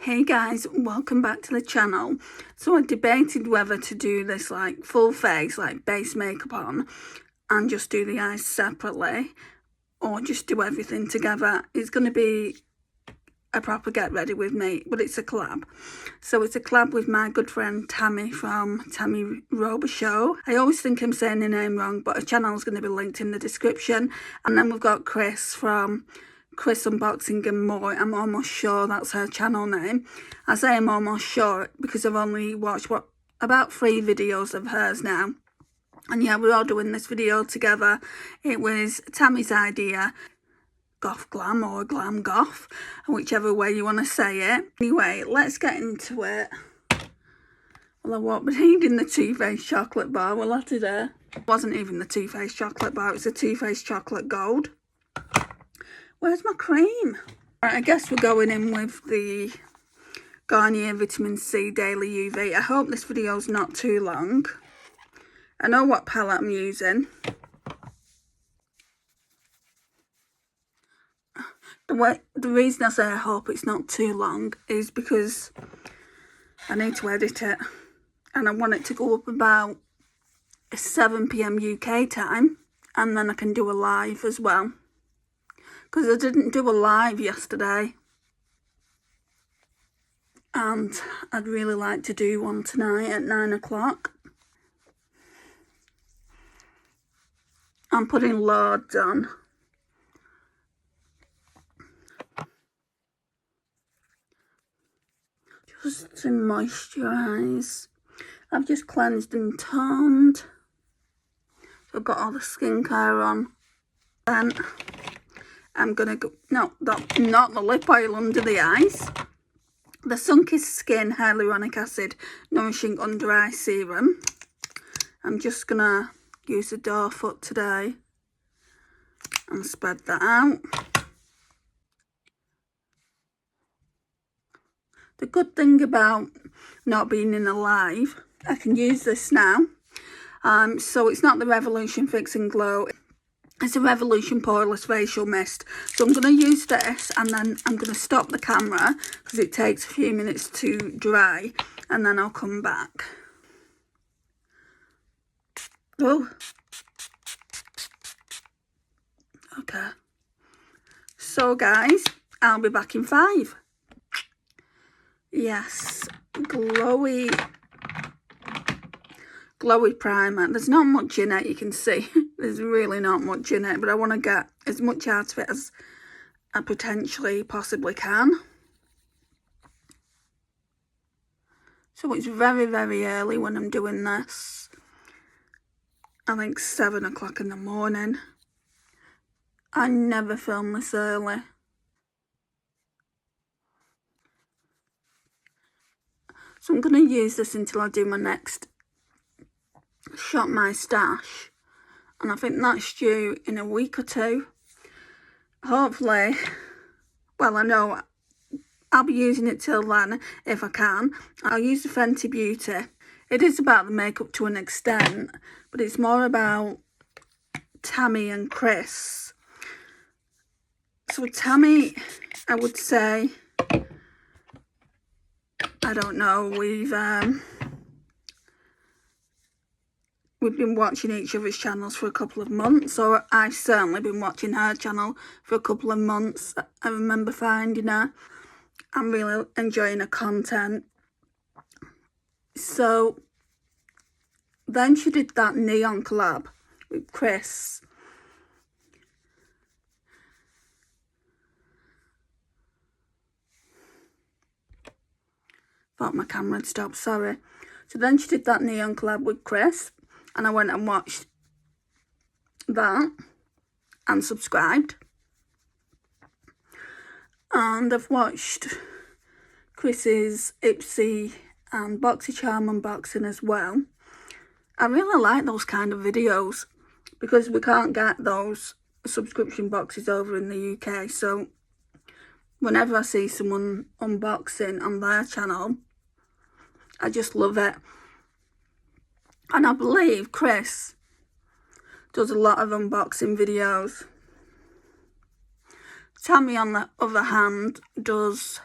Hey guys, welcome back to the channel. So I debated whether to do this like full face, like base makeup on, and just do the eyes separately, or just do everything together. It's going to be a proper get ready with me, but it's a collab. So it's a collab with my good friend Tammy from Tammy Show. I always think I'm saying her name wrong, but her channel is going to be linked in the description. And then we've got Kris from Kris Unboxing and More. I'm almost sure that's her channel name. I say I'm almost sure because I've only watched about 3 videos of hers now. And yeah, we're all doing this video together. It was Tammy's idea. Goth Glam or Glam Goth, whichever way you want to say it. Anyway, let's get into it. Well, I won't be needing the Too Faced chocolate bar, will I, today? It wasn't even the Too Faced chocolate bar, it was the Too Faced chocolate gold. Where's my cream? Right, I guess we're going in with the Garnier Vitamin C Daily UV. I hope this video's not too long. I know what palette I'm using. The reason I say I hope it's not too long is because I need to edit it. And I want it to go up about 7 PM UK time. And then I can do a live as well. Because I didn't do a live yesterday. And I'd really like to do one tonight at 9 o'clock. I'm putting loads on. Just to moisturise. I've just cleansed and toned. So I've got all the skincare on. Then I'm going to go, no, not the lip oil under the eyes. The Sunkissed Skin Hyaluronic Acid Nourishing Under Eye Serum. I'm just going to use the doe foot today and spread that out. The good thing about not being in a live, I can use this now. So it's not the Revolution Fix and Glow. It's a Revolution Poreless Facial Mist. So I'm going to use this and then I'm going to stop the camera because it takes a few minutes to dry. And then I'll come back. Oh. Okay. So guys, I'll be back in 5. Yes, glowy primer. There's not much in it, you can see. There's really not much in it, but I want to get as much out of it as I potentially possibly can. So it's very, very early when I'm doing this. I think 7 o'clock in the morning. I never film this early. So I'm going to use this until I do my next Shop My Stash. And I think that's due in a week or 2. Hopefully, well, I know I'll be using it till then if I can. I'll use the Fenty Beauty. It is about the makeup to an extent, but it's more about Tammy and Kris. So Tammy, I would say, I don't know, we've been watching each other's channels for a couple of months, or I've certainly been watching her channel for a couple of months. I remember finding her. I'm really enjoying her content. So then she did that neon collab with Kris. Thought my camera had stopped, sorry. So then she did that neon collab with Kris, and I went and watched that and subscribed. And I've watched Kris's Ipsy and BoxyCharm unboxing as well. I really like those kind of videos because we can't get those subscription boxes over in the UK. So whenever I see someone unboxing on their channel, I just love it. And I believe Kris does a lot of unboxing videos. Tammy, on the other hand, does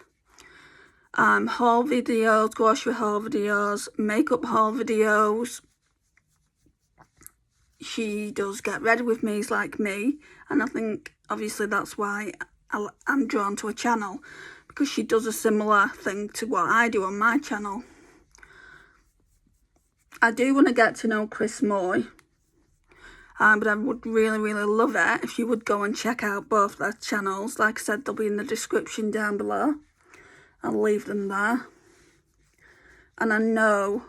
haul videos, grocery haul videos, makeup haul videos. She does get ready with me's like me, and I think obviously that's why I'm drawn to a channel, because she does a similar thing to what I do on my channel. I do want to get to know Kris more, but I would really love it if you would go and check out both their channels. Like I said, they'll be in the description down below. I'll leave them there. And I know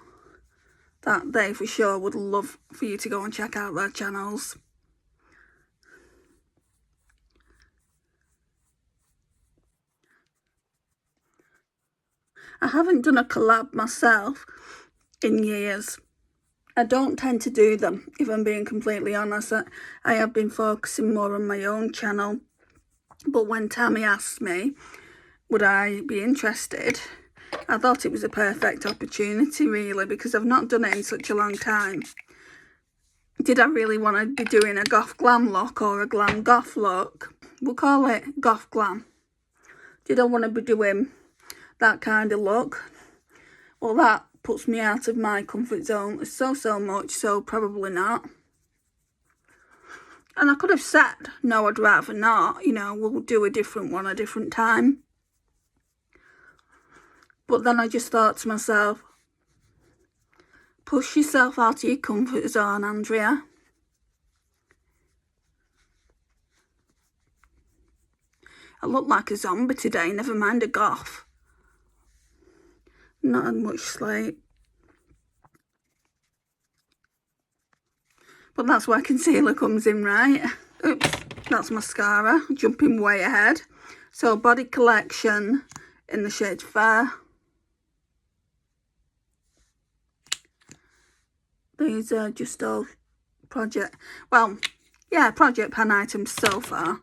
that they for sure would love for you to go and check out their channels. I haven't done a collab myself in years. I don't tend to do them, if I'm being completely honest. I have been focusing more on my own channel. But when Tammy asked me, would I be interested, I thought it was a perfect opportunity, really, because I've not done it in such a long time. Did I really want to be doing a goth glam look or a glam goth look? We'll call it goth glam. Did I want to be doing that kind of look? Well, that puts me out of my comfort zone so much, so probably not. And I could have said, no, I'd rather not, you know, we'll do a different one a different time. But then I just thought to myself, push yourself out of your comfort zone, Andrea. I look like a zombie today, never mind a goth. Not had much sleep. But that's where concealer comes in, right? Oops, that's mascara, jumping way ahead. So Body Collection in the shade Fair. These are just all project pan items so far.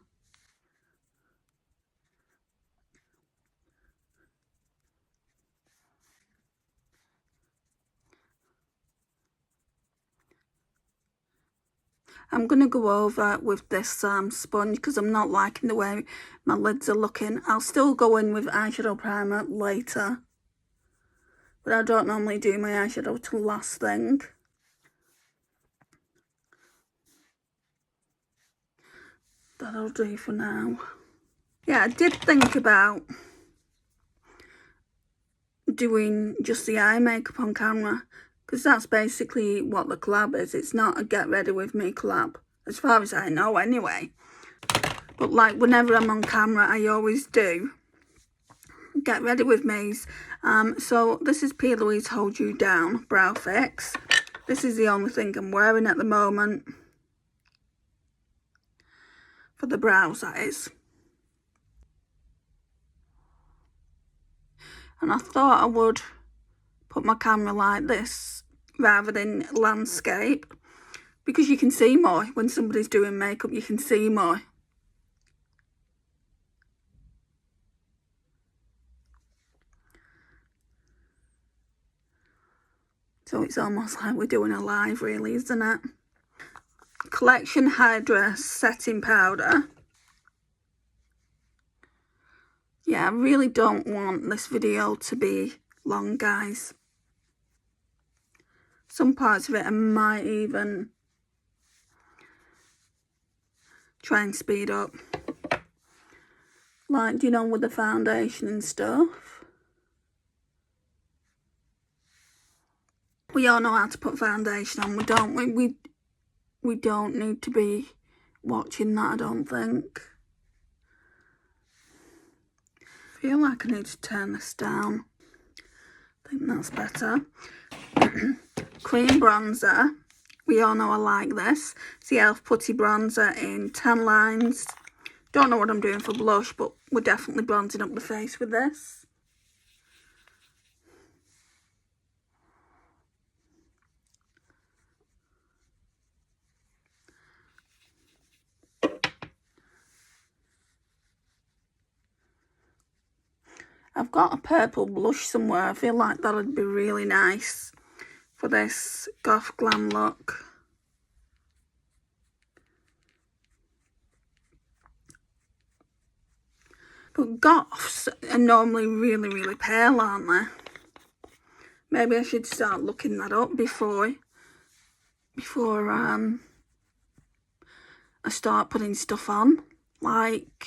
I'm going to go over with this sponge because I'm not liking the way my lids are looking. I'll still go in with eyeshadow primer later, but I don't normally do my eyeshadow till last thing. That'll do for now. Yeah, I did think about doing just the eye makeup on camera, because that's basically what the collab is. It's not a get ready with me collab, as far as I know anyway. But like whenever I'm on camera, I always do get ready with me's. So this is Plouise Hold You Down Brow Fix. This is the only thing I'm wearing at the moment. For the brows, that is. And I thought I would put my camera like this rather than landscape, because you can see more when somebody's doing makeup. You can see more. So it's almost like we're doing a live, really, isn't it? Collection Hydra setting powder. Yeah, I really don't want this video to be long, guys. Some parts of it I might even try and speed up. Like, you know, with the foundation and stuff. We all know how to put foundation on, don't we? We don't need to be watching that, I don't think. I feel like I need to turn this down. I think that's better. Cream bronzer. We all know I like this. It's the e.l.f. Putty Bronzer in Tan Lines. Don't know what I'm doing for blush, but we're definitely bronzing up the face with this. I've got a purple blush somewhere. I feel like that would be really nice for this goth glam look. But Goths are normally really, really pale, aren't they? Maybe I should start looking that up before I start putting stuff on. Like,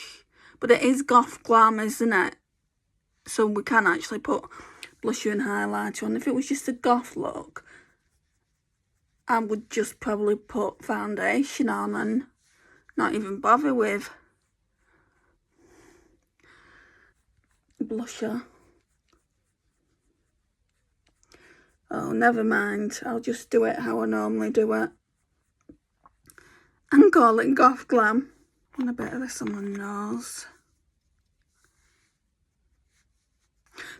but it is Goth Glam, isn't it? So we can actually put blusher and highlighter on. If it was just a goth look, I would just probably put foundation on and not even bother with blusher. Oh, never mind. I'll just do it how I normally do it. And call it Goth Glam. And a bit of this on my nose.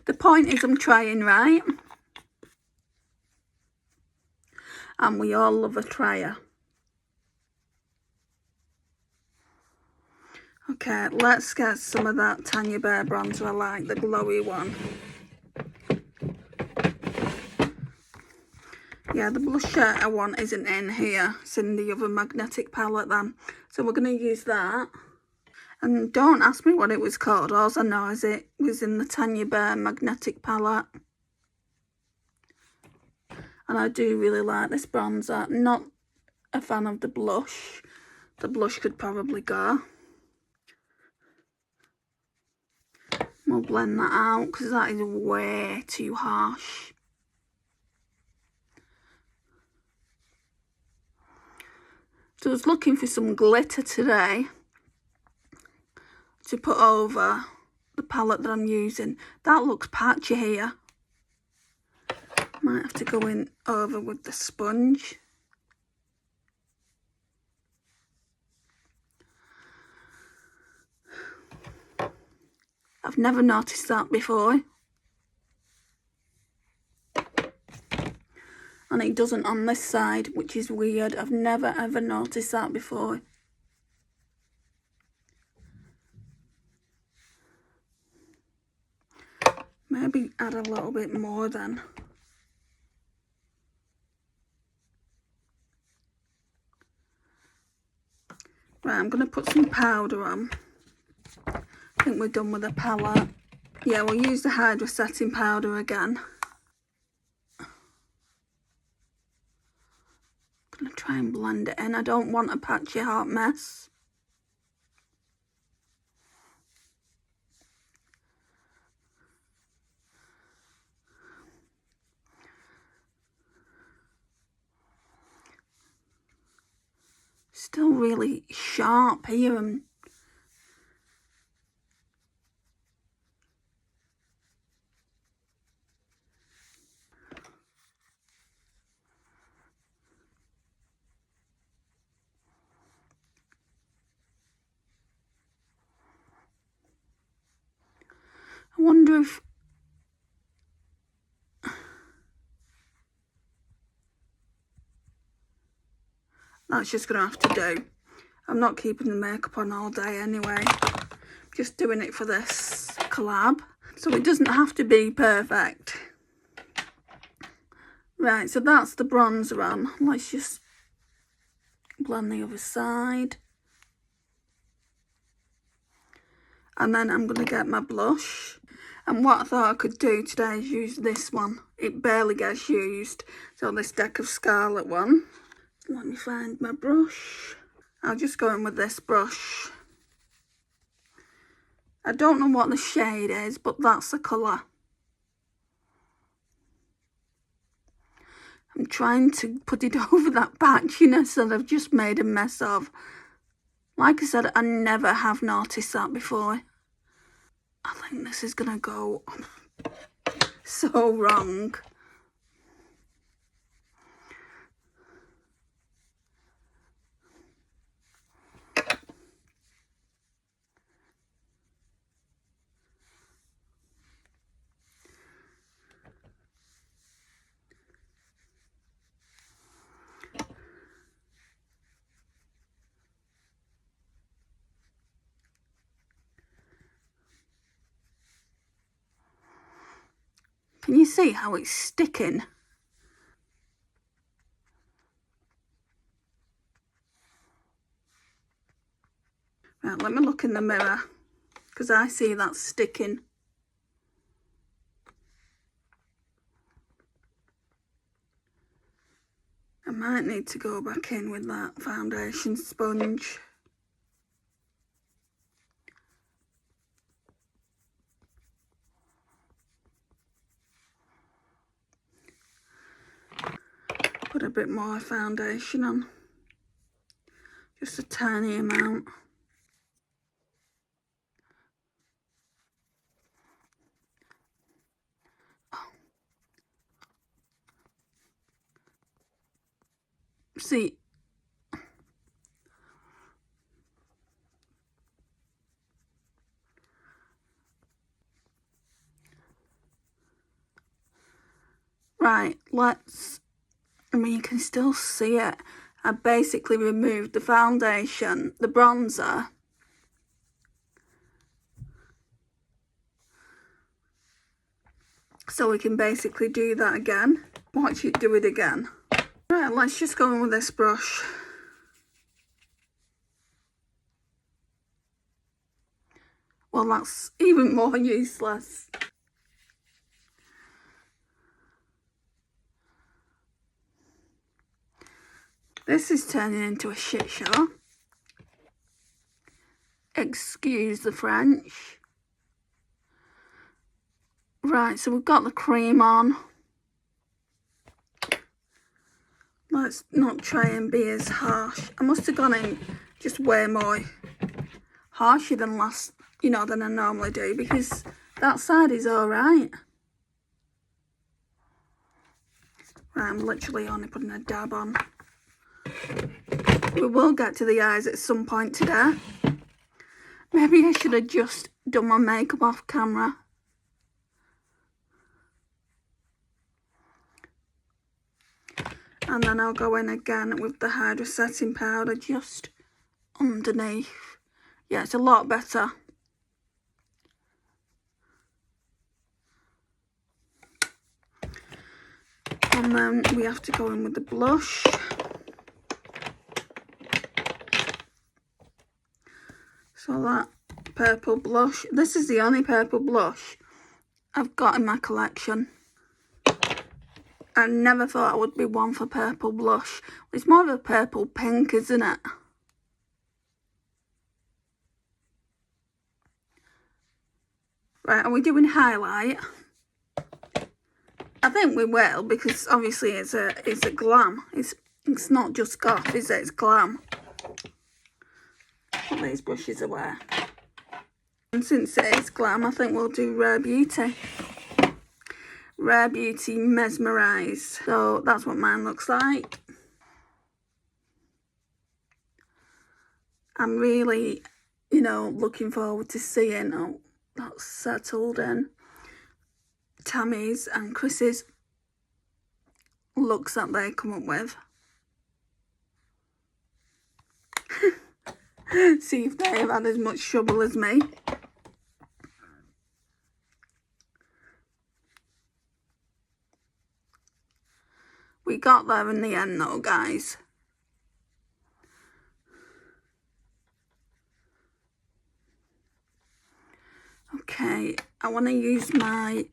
The point is I'm trying, right? And we all love a tryer. Okay, let's get some of that Tanya Burr bronzer. I like the glowy one. Yeah, the blusher I want isn't in here. It's in the other magnetic palette then. So we're going to use that. And don't ask me what it was called. All I know is it was in the Tanya Burr magnetic palette. And I do really like this bronzer. Not a fan of the blush. The blush could probably go. We'll blend that out because that is way too harsh. So I was looking for some glitter today to put over the palette that I'm using. That looks patchy here. Might have to go in over with the sponge. I've never noticed that before. And it doesn't on this side, which is weird. I've never ever noticed that before. Maybe add a little bit more then. Right, I'm going to put some powder on. I think we're done with the palette. Yeah, we'll use the Hydra setting powder again. I'm going to try and blend it in. I don't want a patchy hot mess. Still really sharp here. And I wonder if that's just going to have to do. I'm not keeping the makeup on all day anyway. Just doing it for this collab. So it doesn't have to be perfect. Right, so that's the bronzer on. Let's just blend the other side. And then I'm going to get my blush. And what I thought I could do today is use this one. It barely gets used. So this deck of Scarlet one. Let me find my brush. I'll just go in with this brush. I don't know what the shade is, but that's the colour. I'm trying to put it over that patchiness that I've just made a mess of. Like I said, I never have noticed that before. I think this is going to go so wrong. Can you see how it's sticking? Right, let me look in the mirror because I see that sticking. I might need to go back in with that foundation sponge. Put a bit more foundation on. Just a tiny amount. See, right, I mean, you can still see it. I basically removed the foundation, the bronzer, so we can basically do that again. Watch it do it again. Right, let's just go in with this brush. Well, that's even more useless. This is turning into a shit show. Excuse the French. Right, so we've got the cream on. Let's not try and be as harsh. I must have gone in just way more harsher than than I normally do, because that side is alright. Right, I'm literally only putting a dab on. We will get to the eyes at some point today. Maybe I should have just done my makeup off camera. And then I'll go in again with the Hydra setting powder just underneath. Yeah, it's a lot better. And then we have to go in with the blush. So that purple blush, this is the only purple blush I've got in my collection. I never thought I would be one for purple blush. It's more of a purple pink, isn't it? Right, are we doing highlight? I think we will, because obviously it's a glam. It's not just goth, is it? It's glam. Put these brushes away. And since it is glam, I think we'll do Rare Beauty. Rare Beauty Mesmerise. So that's what mine looks like. I'm really, looking forward to seeing how that's settled in. Tammy's and Kris's looks that they come up with. See if they have had as much trouble as me. We got there in the end though, guys. Okay, I want to use my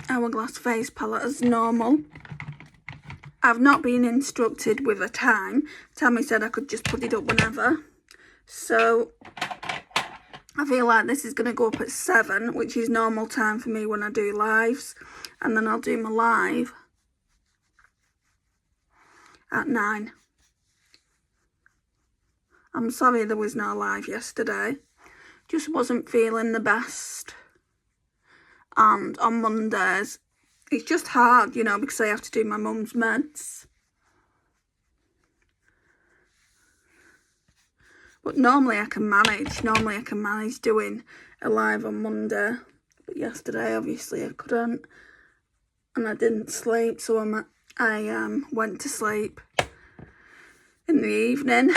Hourglass face palette as normal. I've not been instructed with a time. Tammy said I could just put it up whenever. So I feel like this is going to go up at 7, which is normal time for me when I do lives. And then I'll do my live at 9. I'm sorry there was no live yesterday. Just wasn't feeling the best. And on Mondays, it's just hard, because I have to do my mum's meds. But normally I can manage. Normally I can manage doing a live on Monday. But yesterday, obviously, I couldn't. And I didn't sleep, so I went to sleep in the evening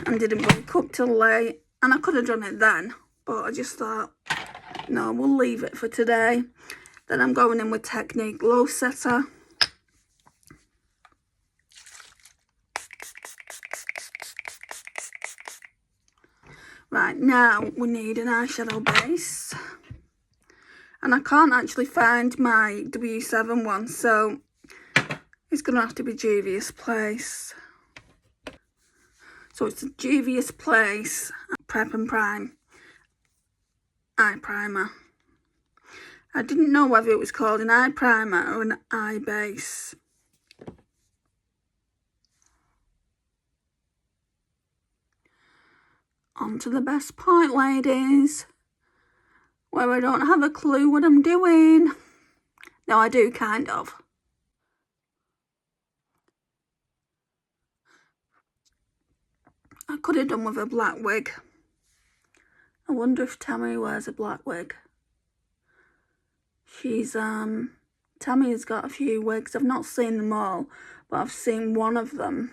and didn't wake up till late. And I could have done it then, but I just thought, no, we'll leave it for today. Then I'm going in with Technic Glow Setter. Right, now we need an eyeshadow base. And I can't actually find my W7 one, so it's going to have to be Juvia's Place. So it's a Juvia's Place Prep and Prime eye primer. I didn't know whether it was called an eye primer or an eye base. On to the best part, ladies, where I don't have a clue what I'm doing. No, I do, kind of. I could have done with a black wig. I wonder if Tammy wears a black wig. Tammy has got a few wigs. I've not seen them all, but I've seen one of them.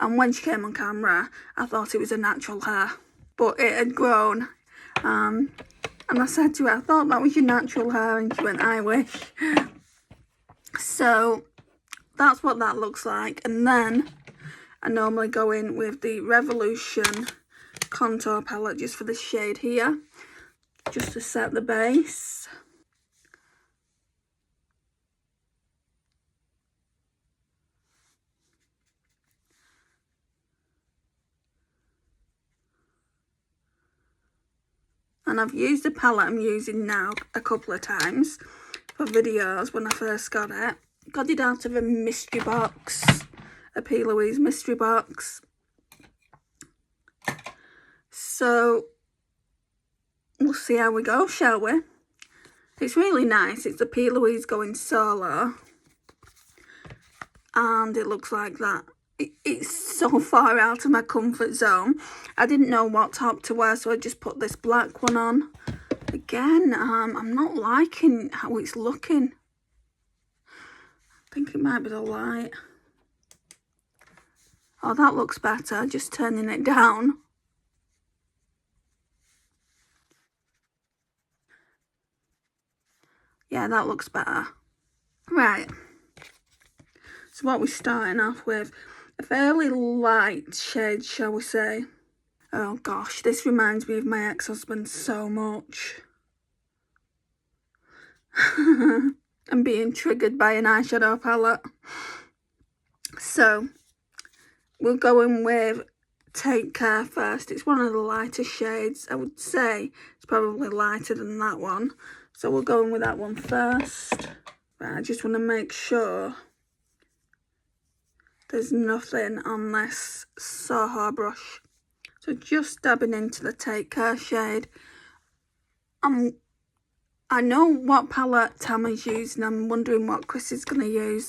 And when she came on camera, I thought it was a natural hair, but it had grown. And I said to her, I thought that was your natural hair, and she went, I wish. So that's what that looks like. And then I normally go in with the Revolution contour palette just for the shade here, just to set the base. And I've used the palette I'm using now a couple of times for videos when I first got it. Got it out of a mystery box, a Plouise mystery box. So we'll see how we go, shall we? It's really nice. It's a Plouise going solo. And it looks like that. It's so far out of my comfort zone. I didn't know what top to wear, so I just put this black one on. Again, I'm not liking how it's looking. I think it might be the light. Oh, that looks better, just turning it down. Yeah, that looks better. Right. So what we're starting off with, a fairly light shade, shall we say. Oh gosh, this reminds me of my ex-husband so much. I'm being triggered by an eyeshadow palette. So we'll go in with Take Care first. It's one of the lighter shades. I would say it's probably lighter than that one. So we'll go in with that one first. Right, I just want to make sure there's nothing on this Soho brush. So just dabbing into the Take Care shade. I know what palette Tammy's using. I'm wondering what Kris is going to use.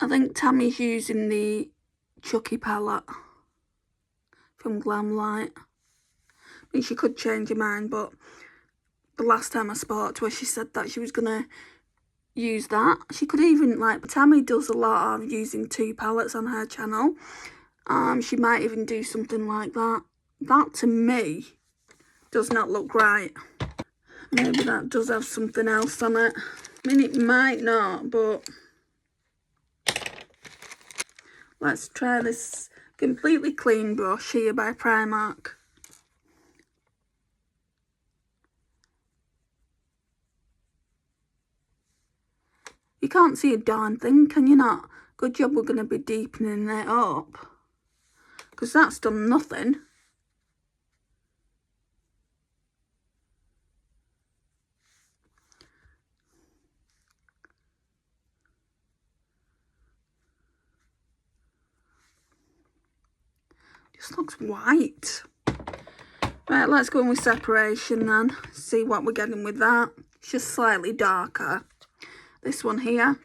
I think Tammy's using the Chucky palette from Glam Light. I mean, she could change her mind, but the last time I spoke to her, she said that she was going to use that. She could even, like, Tammy does a lot of using 2 palettes on her channel. She might even do something like that. That, to me, does not look right. Maybe that does have something else on it. I mean, it might not, but let's try this completely clean brush here by Primark. You can't see a darn thing, can you not? Good job we're going to be deepening it up, because that's done nothing. Just looks white. Right, let's go in with Separation then. See what we're getting with that. It's just slightly darker. This one here.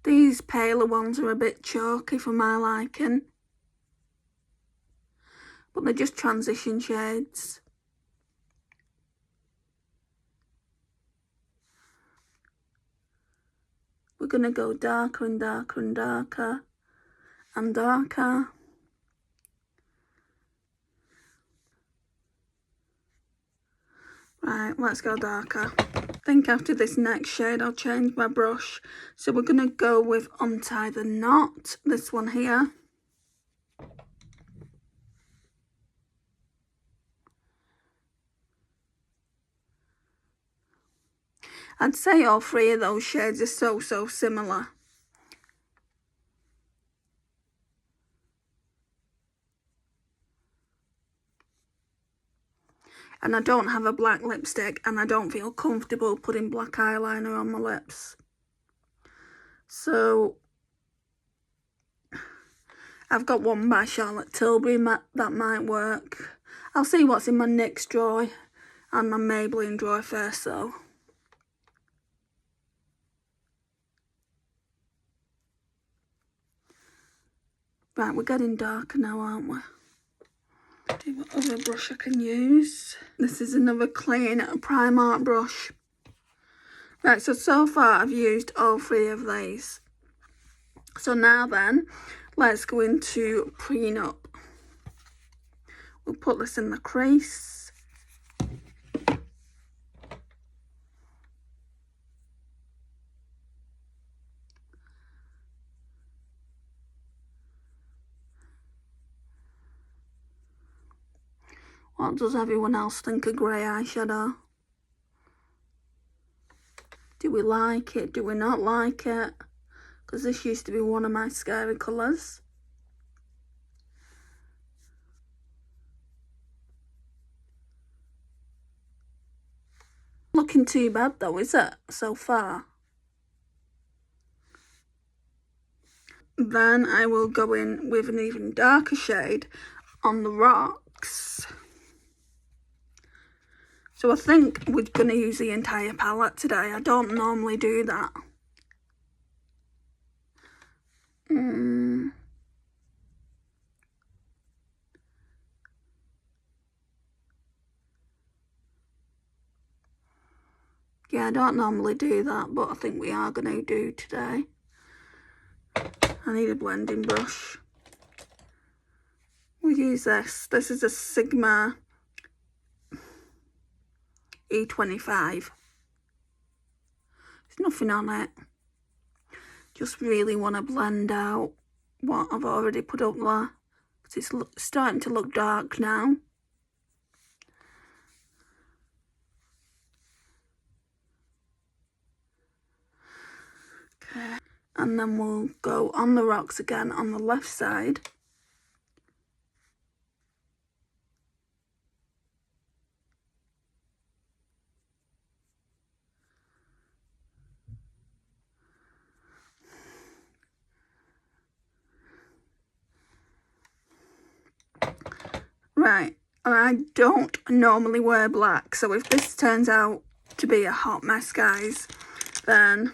These paler ones are a bit chalky for my liking. But they're just transition shades. We're going to go darker and darker and darker and darker. Right, let's go darker. I think after this next shade I'll change my brush. So we're going to go with Untie the Knot, this one here. I'd say all three of those shades are so similar. And I don't have a black lipstick and I don't feel comfortable putting black eyeliner on my lips. So I've got one by Charlotte Tilbury that might work. I'll see what's in my NYX drawer and my Maybeline drawer first though. Right, we're getting darker now, aren't we? See what other brush I can use. This is another clean Primark brush. Right, so far I've used all three of these. So now then, let's go into prenup. We'll put this in the crease. What does everyone else think of grey eyeshadow? Do we like it? Do we not like it? Because this used to be one of my scary colours. Looking too bad though, is it, so far? Then I will go in with an even darker shade on the rocks. So I think we're going to use the entire palette today. I don't normally do that. Yeah, I don't normally do that, but I think we are going to do today. I need a blending brush. We'll use this. This is a Sigma E25. There's nothing on it. Just really want to blend out what I've already put up there. Because it's starting to look dark now. Okay. And then we'll go on the rocks again on the left side. Right, and I don't normally wear black, so if this turns out to be a hot mess, guys, then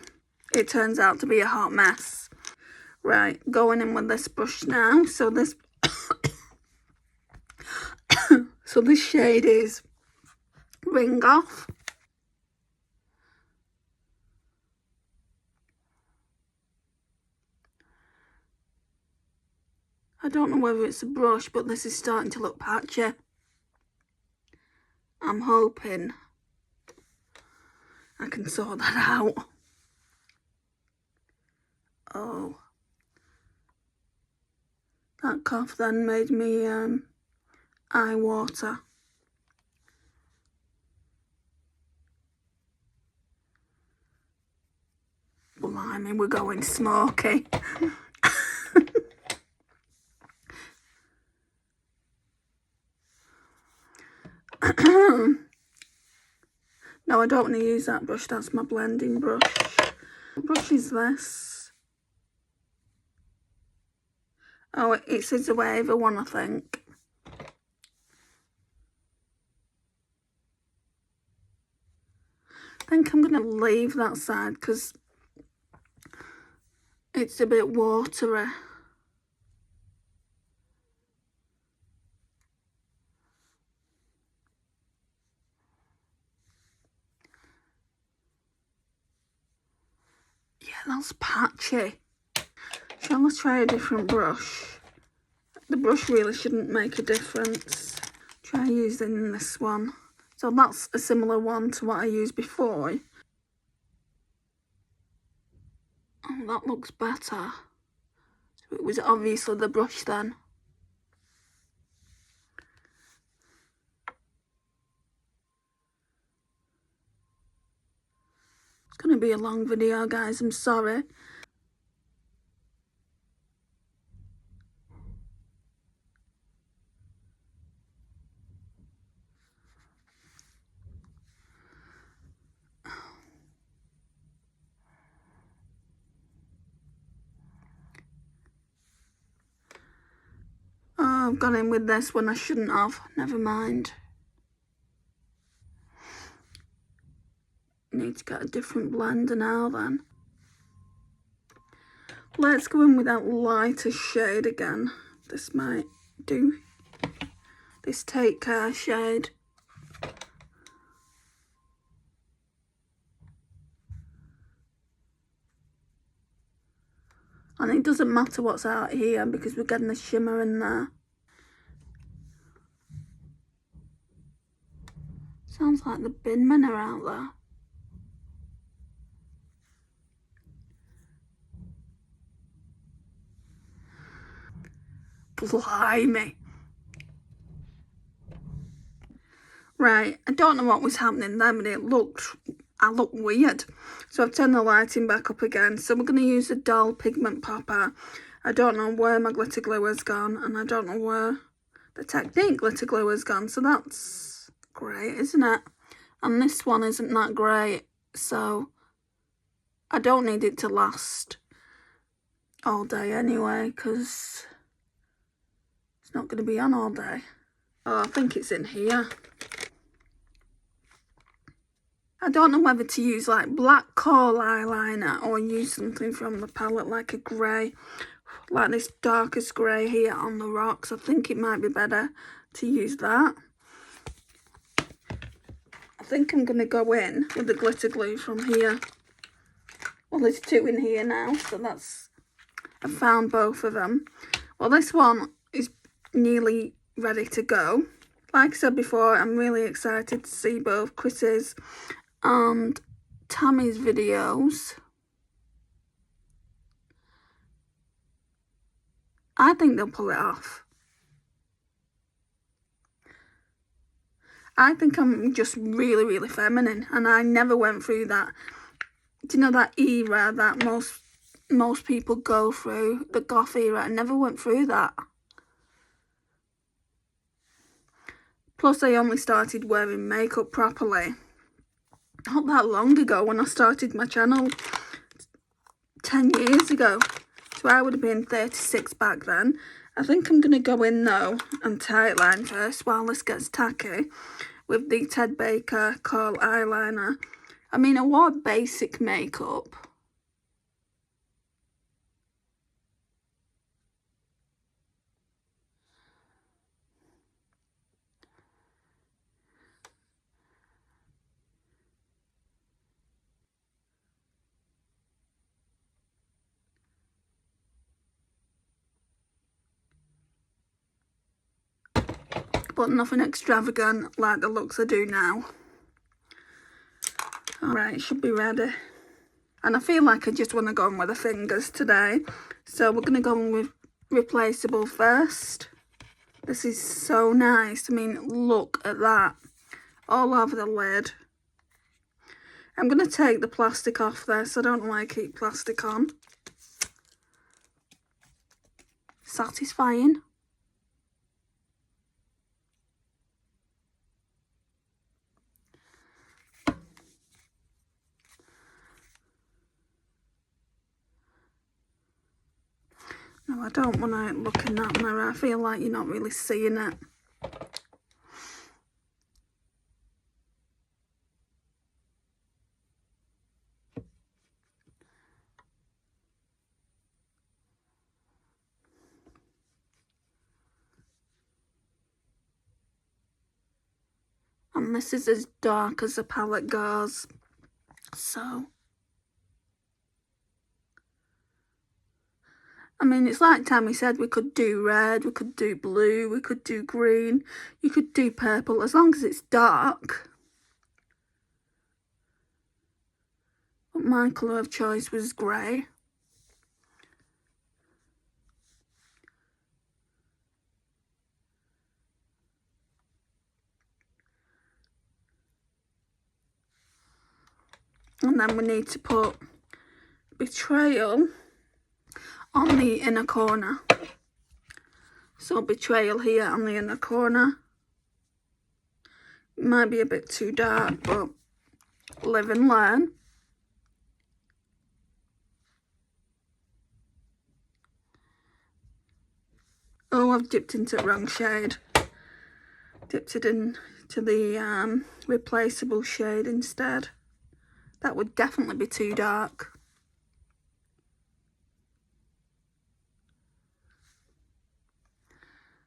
it turns out to be a hot mess. Right, going in with this brush now. So this so this shade is Ring Off. I don't know whether it's a brush, but this is starting to look patchy. I'm hoping I can sort that out. Oh. That cough then made me eye water. Blimey, we're going smoky. No, I don't want to use that brush. That's my blending brush. What brush is this? Oh, it's a Wave one, I think. I think I'm going to leave that side because it's a bit watery. Yeah, that's patchy. Shall I try a different brush? The brush really shouldn't make a difference. Try using this one. So that's a similar one to what I used before. think that looks better. So it was obviously the brush then. It's going to be a long video, guys, I'm sorry. Oh, I've gone in with this when I shouldn't have. Never mind. Need to get a different blender now then. Let's go in with that lighter shade again. This might do. This Take Care shade. And it doesn't matter what's out here because we're getting the shimmer in there. Sounds like the bin men are out there. Blimey. Right, I don't know what was happening there, but I looked weird. So I've turned the lighting back up again. So we're going to use a dull pigment popper. I don't know where my glitter glue has gone, and I don't know where the Technic glitter glue has gone. So that's great, isn't it? And this one isn't that great, so I don't need it to last all day anyway, because it's not going to be on all day. Oh, I think it's in here. I don't know whether to use like black coal eyeliner or use something from the palette like a grey, like this darkest grey here on the rocks. I think it might be better to use that. I think I'm going to go in with the glitter glue from here. Well, there's two in here now, so that's... I found both of them. Well, this one is nearly ready to go. Like I said before, I'm really excited to see both Kris's and Tammy's videos. I think they'll pull it off. I think I'm just really, really feminine, and I never went through that. Do you know that era that most people go through, the goth era? I never went through that. Plus, I only started wearing makeup properly not that long ago, when I started my channel 10 years ago. So I would have been 36 back then. I think I'm going to go in though and tightline first while this gets tacky with the Ted Baker Kohl eyeliner. I mean, I wore basic makeup. But nothing extravagant like the looks I do now. Alright, it should be ready. And I feel like I just want to go in with the fingers today. So we're going to go in with Replaceable first. This is so nice. I mean, look at that. All over the lid. I'm going to take the plastic off this. I don't know why I keep plastic on. Satisfying. No, I don't want to look in that mirror. I feel like you're not really seeing it. And this is as dark as the palette goes. So... I mean, it's like Tammy said, we could do red, we could do blue, we could do green, you could do purple, as long as it's dark. But my colour of choice was grey. And then we need to put Betrayal on the inner corner. So Betrayal here on the inner corner. It might be a bit too dark, but live and learn. Oh, I've dipped into the wrong shade. Dipped it into the replaceable shade instead. That would definitely be too dark.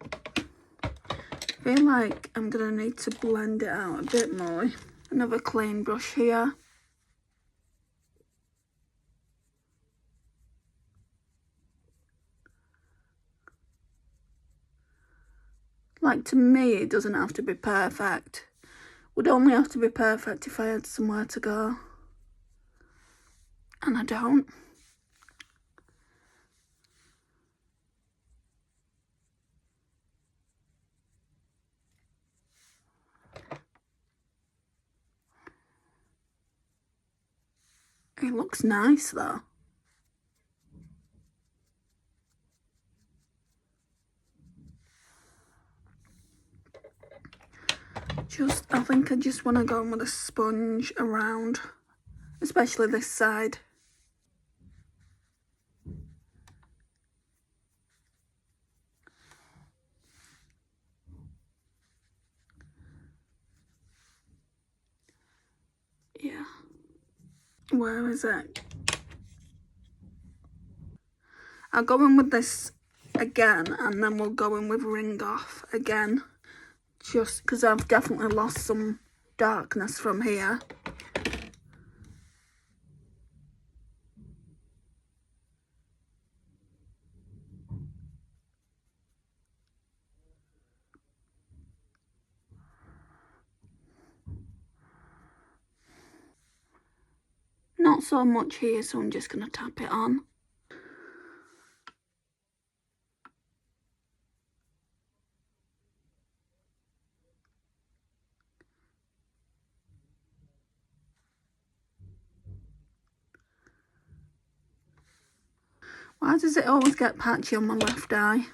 I feel like I'm going to need to blend it out a bit more. Another clean brush here. Like, to me, it doesn't have to be perfect. Would only have to be perfect if I had somewhere to go. And I don't. It looks nice though. I think I just want to go in with a sponge around, especially this side. Yeah. Where is it? I'll go in with this again and then we'll go in with Ring Off again. Just because I've definitely lost some darkness from here. Not so much here, so I'm just going to tap it on. Why does it always get patchy on my left eye?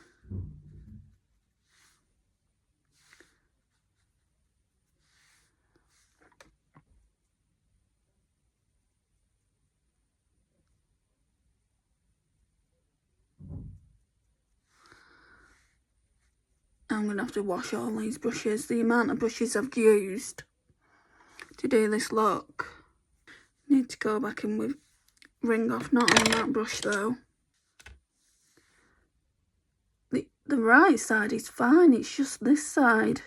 I'm going to have to wash all these brushes. The amount of brushes I've used to do this look. Need to go back in with Ring Off, not on that brush though. The right side is fine, it's just this side.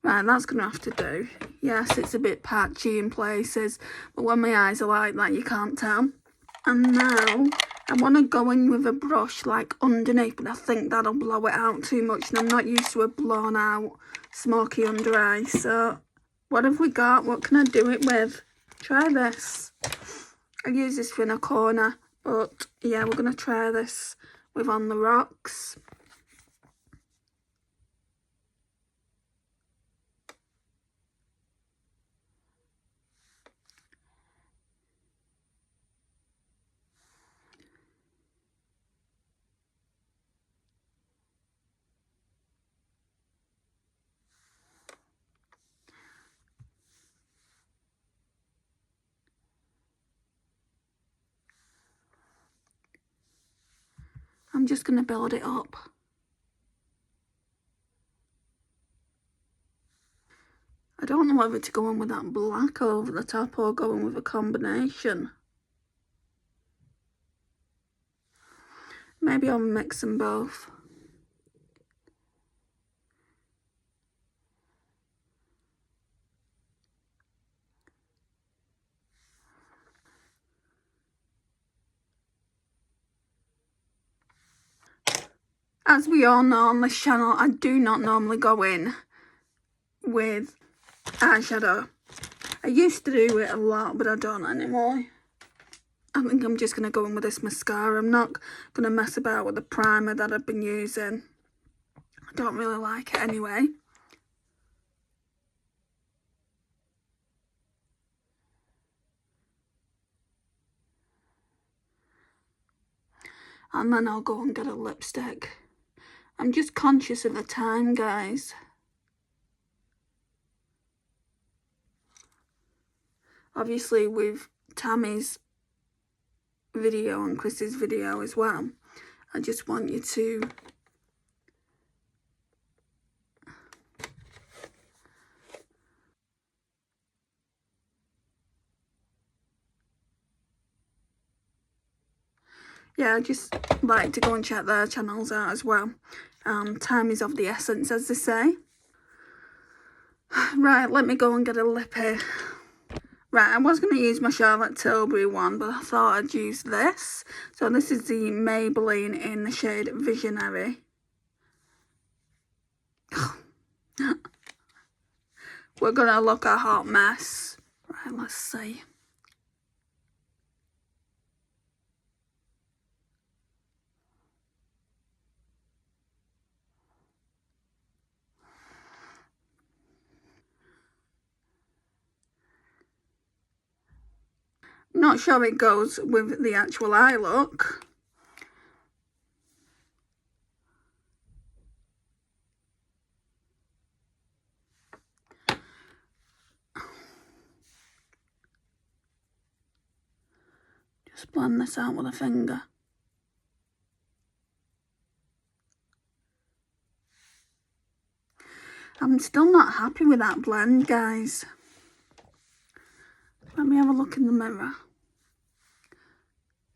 Right, that's going to have to do. Yes, it's a bit patchy in places, but when my eyes are like that, you can't tell. And now, I want to go in with a brush like underneath, but I think that'll blow it out too much, and I'm not used to a blown out smoky under eye. So, what have we got? What can I do it with? Try this. I use this for in a corner, but yeah, we're going to try this with On the Rocks. I'm just going to build it up. I don't know whether to go in with that black over the top or go in with a combination. Maybe I'll mix them both. As we all know on this channel, I do not normally go in with eyeshadow. I used to do it a lot, but I don't anymore. I think I'm just going to go in with this mascara. I'm not going to mess about with the primer that I've been using. I don't really like it anyway. And then I'll go and get a lipstick. I'm just conscious of the time, guys. Obviously with Tammy's video and Kris's video as well, I just want you to I just like to go and check their channels out as well. Time is of the essence, as they say. Right, let me go and get a lippy. Right, I was going to use my Charlotte Tilbury one, but I thought I'd use this. So this is the Maybeline in the shade Visionary. We're going to look a hot mess. Right, let's see. Not sure it goes with the actual eye look. Just blend this out with a finger. I'm still not happy with that blend, guys. Let me have a look in the mirror.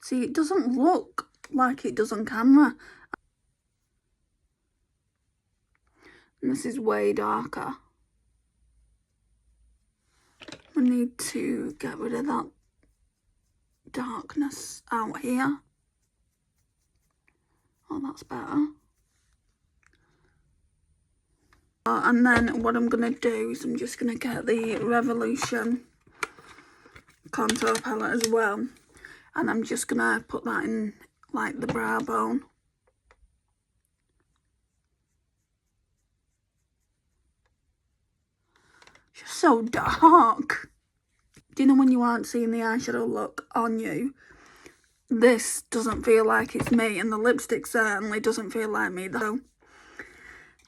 See, it doesn't look like it does on camera. And this is way darker. I need to get rid of that darkness out here. Oh, that's better. And then what I'm going to do is I'm just going to get the Revolution contour palette as well. And I'm just going to put that in, like, the brow bone. It's just so dark. Do you know when you aren't seeing the eyeshadow look on you? This doesn't feel like it's me, and the lipstick certainly doesn't feel like me, though.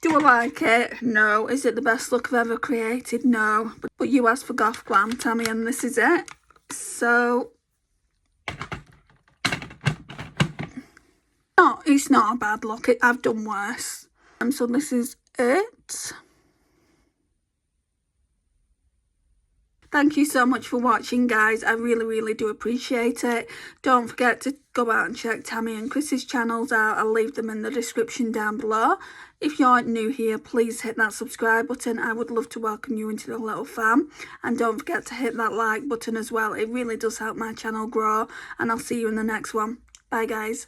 Do I like it? No. Is it the best look I've ever created? No. But you asked for Goth Glam, Tammy, and this is it. So... no, it's not a bad look. I've done worse. So this is it. Thank you so much for watching, guys. I really do appreciate it. Don't forget to go out and check Tammy and Kris's channels out. I'll leave them in the description down below. If you're new here, please hit that subscribe button. I would love to welcome you into the little fam. And don't forget to hit that like button as well. It really does help my channel grow. And I'll see you in the next one. Bye, guys.